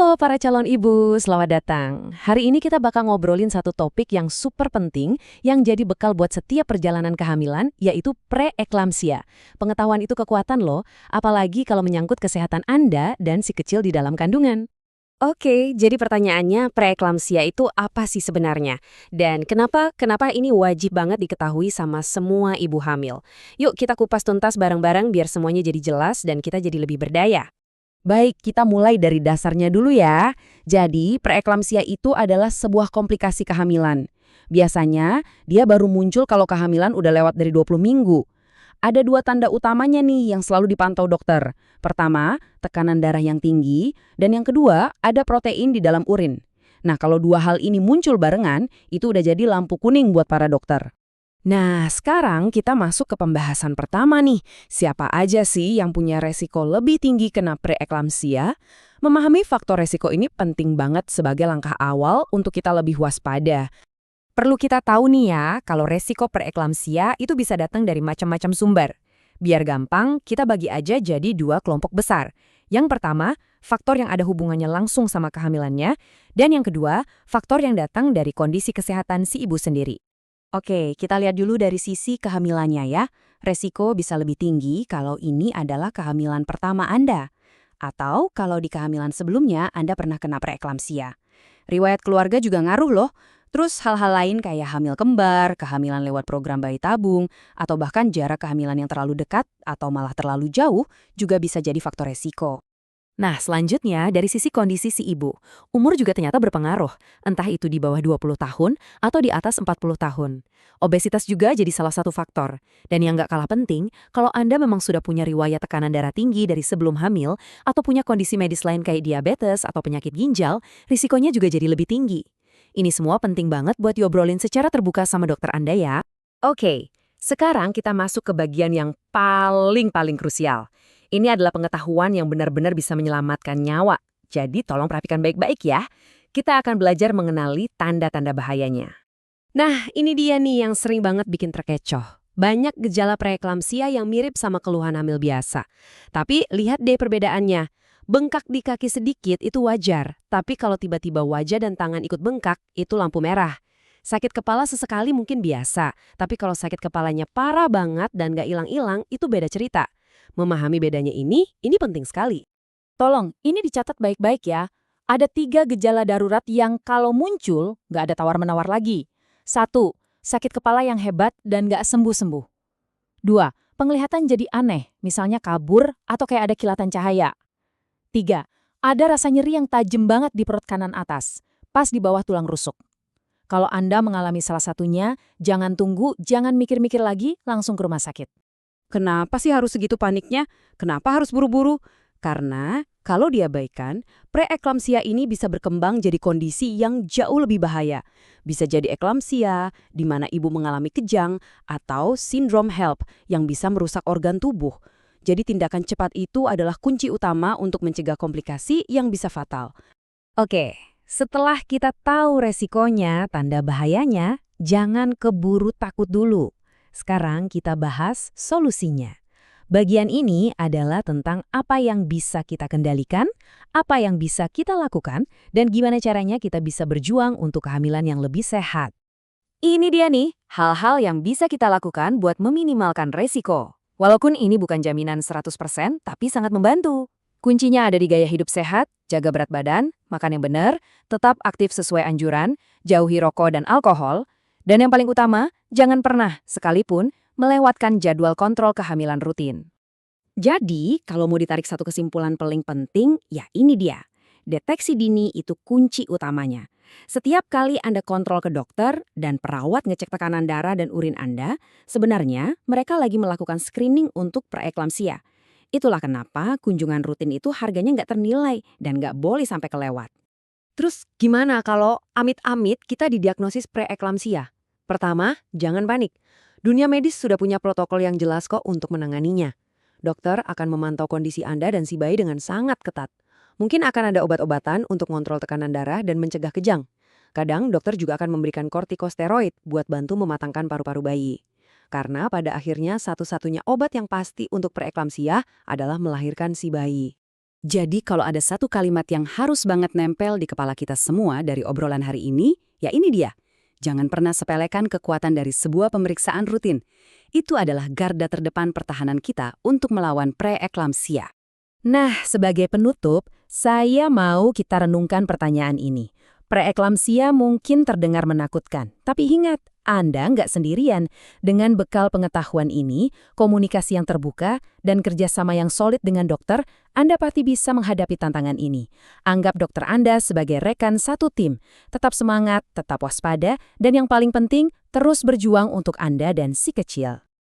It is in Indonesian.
Halo para calon ibu, selamat datang. Hari ini kita bakal ngobrolin satu topik yang super penting yang jadi bekal buat setiap perjalanan kehamilan, yaitu preeklamsia. Pengetahuan itu kekuatan loh, apalagi kalau menyangkut kesehatan Anda dan si kecil di dalam kandungan. Oke, jadi pertanyaannya preeklamsia itu apa sih sebenarnya? Dan kenapa ini wajib banget diketahui sama semua ibu hamil? Yuk kita kupas tuntas bareng-bareng biar semuanya jadi jelas dan kita jadi lebih berdaya. Baik, kita mulai dari dasarnya dulu ya. Jadi, preeklamsia itu adalah sebuah komplikasi kehamilan. Biasanya, dia baru muncul kalau kehamilan udah lewat dari 20 minggu. Ada dua tanda utamanya nih yang selalu dipantau dokter. Pertama, tekanan darah yang tinggi, dan yang kedua, ada protein di dalam urin. Nah, kalau dua hal ini muncul barengan, itu udah jadi lampu kuning buat para dokter. Nah, sekarang kita masuk ke pembahasan pertama nih. Siapa aja sih yang punya resiko lebih tinggi kena preeklamsia? Memahami faktor resiko ini penting banget sebagai langkah awal untuk kita lebih waspada. Perlu kita tahu nih ya, kalau resiko preeklamsia itu bisa datang dari macam-macam sumber. Biar gampang, kita bagi aja jadi dua kelompok besar. Yang pertama, faktor yang ada hubungannya langsung sama kehamilannya, dan yang kedua, faktor yang datang dari kondisi kesehatan si ibu sendiri. Oke, kita lihat dulu dari sisi kehamilannya ya. Resiko bisa lebih tinggi kalau ini adalah kehamilan pertama Anda. Atau kalau di kehamilan sebelumnya Anda pernah kena preeklamsia. Riwayat keluarga juga ngaruh loh. Terus hal-hal lain kayak hamil kembar, kehamilan lewat program bayi tabung, atau bahkan jarak kehamilan yang terlalu dekat atau malah terlalu jauh juga bisa jadi faktor resiko. Nah, selanjutnya dari sisi kondisi si ibu. Umur juga ternyata berpengaruh, entah itu di bawah 20 tahun atau di atas 40 tahun. Obesitas juga jadi salah satu faktor. Dan yang nggak kalah penting, kalau Anda memang sudah punya riwayat tekanan darah tinggi dari sebelum hamil atau punya kondisi medis lain kayak diabetes atau penyakit ginjal, risikonya juga jadi lebih tinggi. Ini semua penting banget buat diobrolin secara terbuka sama dokter Anda ya. Oke, sekarang kita masuk ke bagian yang paling krusial. Ini adalah pengetahuan yang benar-benar bisa menyelamatkan nyawa. Jadi tolong perhatikan baik-baik ya. Kita akan belajar mengenali tanda-tanda bahayanya. Nah, ini dia nih yang sering banget bikin terkecoh. Banyak gejala preeklamsia yang mirip sama keluhan hamil biasa. Tapi lihat deh perbedaannya. Bengkak di kaki sedikit itu wajar, tapi kalau tiba-tiba wajah dan tangan ikut bengkak, itu lampu merah. Sakit kepala sesekali mungkin biasa, tapi kalau sakit kepalanya parah banget dan gak hilang-hilang, itu beda cerita. Memahami bedanya ini penting sekali. Tolong, ini dicatat baik-baik ya. Ada 3 gejala darurat yang kalau muncul, nggak ada tawar-menawar lagi. 1. Sakit kepala yang hebat dan nggak sembuh-sembuh. 2. Penglihatan jadi aneh, misalnya kabur atau kayak ada kilatan cahaya. 3. Ada rasa nyeri yang tajam banget di perut kanan atas, pas di bawah tulang rusuk. Kalau Anda mengalami salah satunya, jangan tunggu, jangan mikir-mikir lagi, langsung ke rumah sakit. Kenapa sih harus segitu paniknya? Kenapa harus buru-buru? Karena kalau diabaikan, preeklamsia ini bisa berkembang jadi kondisi yang jauh lebih bahaya. Bisa jadi eklamsia, di mana ibu mengalami kejang, atau sindrom HELLP yang bisa merusak organ tubuh. Jadi tindakan cepat itu adalah kunci utama untuk mencegah komplikasi yang bisa fatal. Oke, setelah kita tahu resikonya, tanda bahayanya, jangan keburu takut dulu. Sekarang kita bahas solusinya. Bagian ini adalah tentang apa yang bisa kita kendalikan, apa yang bisa kita lakukan, dan gimana caranya kita bisa berjuang untuk kehamilan yang lebih sehat. Ini dia nih, hal-hal yang bisa kita lakukan buat meminimalkan resiko. Walaupun ini bukan jaminan 100%, tapi sangat membantu. Kuncinya ada di gaya hidup sehat, jaga berat badan, makan yang benar, tetap aktif sesuai anjuran, jauhi rokok dan alkohol, dan yang paling utama, jangan pernah, sekalipun, melewatkan jadwal kontrol kehamilan rutin. Jadi, kalau mau ditarik satu kesimpulan paling penting, ya ini dia. Deteksi dini itu kunci utamanya. Setiap kali Anda kontrol ke dokter dan perawat ngecek tekanan darah dan urin Anda, sebenarnya mereka lagi melakukan screening untuk preeklamsia. Itulah kenapa kunjungan rutin itu harganya nggak ternilai dan nggak boleh sampai kelewat. Terus gimana kalau amit-amit kita didiagnosis preeklamsia? Pertama, jangan panik. Dunia medis sudah punya protokol yang jelas kok untuk menanganinya. Dokter akan memantau kondisi Anda dan si bayi dengan sangat ketat. Mungkin akan ada obat-obatan untuk mengontrol tekanan darah dan mencegah kejang. Kadang dokter juga akan memberikan kortikosteroid buat bantu mematangkan paru-paru bayi. Karena pada akhirnya satu-satunya obat yang pasti untuk preeklamsia adalah melahirkan si bayi. Jadi kalau ada satu kalimat yang harus banget nempel di kepala kita semua dari obrolan hari ini, ya ini dia. Jangan pernah sepelekan kekuatan dari sebuah pemeriksaan rutin. Itu adalah garda terdepan pertahanan kita untuk melawan preeklamsia. Nah, sebagai penutup, saya mau kita renungkan pertanyaan ini. Preeklamsia mungkin terdengar menakutkan, tapi ingat, Anda nggak sendirian. Dengan bekal pengetahuan ini, komunikasi yang terbuka, dan kerjasama yang solid dengan dokter, Anda pasti bisa menghadapi tantangan ini. Anggap dokter Anda sebagai rekan satu tim. Tetap semangat, tetap waspada, dan yang paling penting, terus berjuang untuk Anda dan si kecil.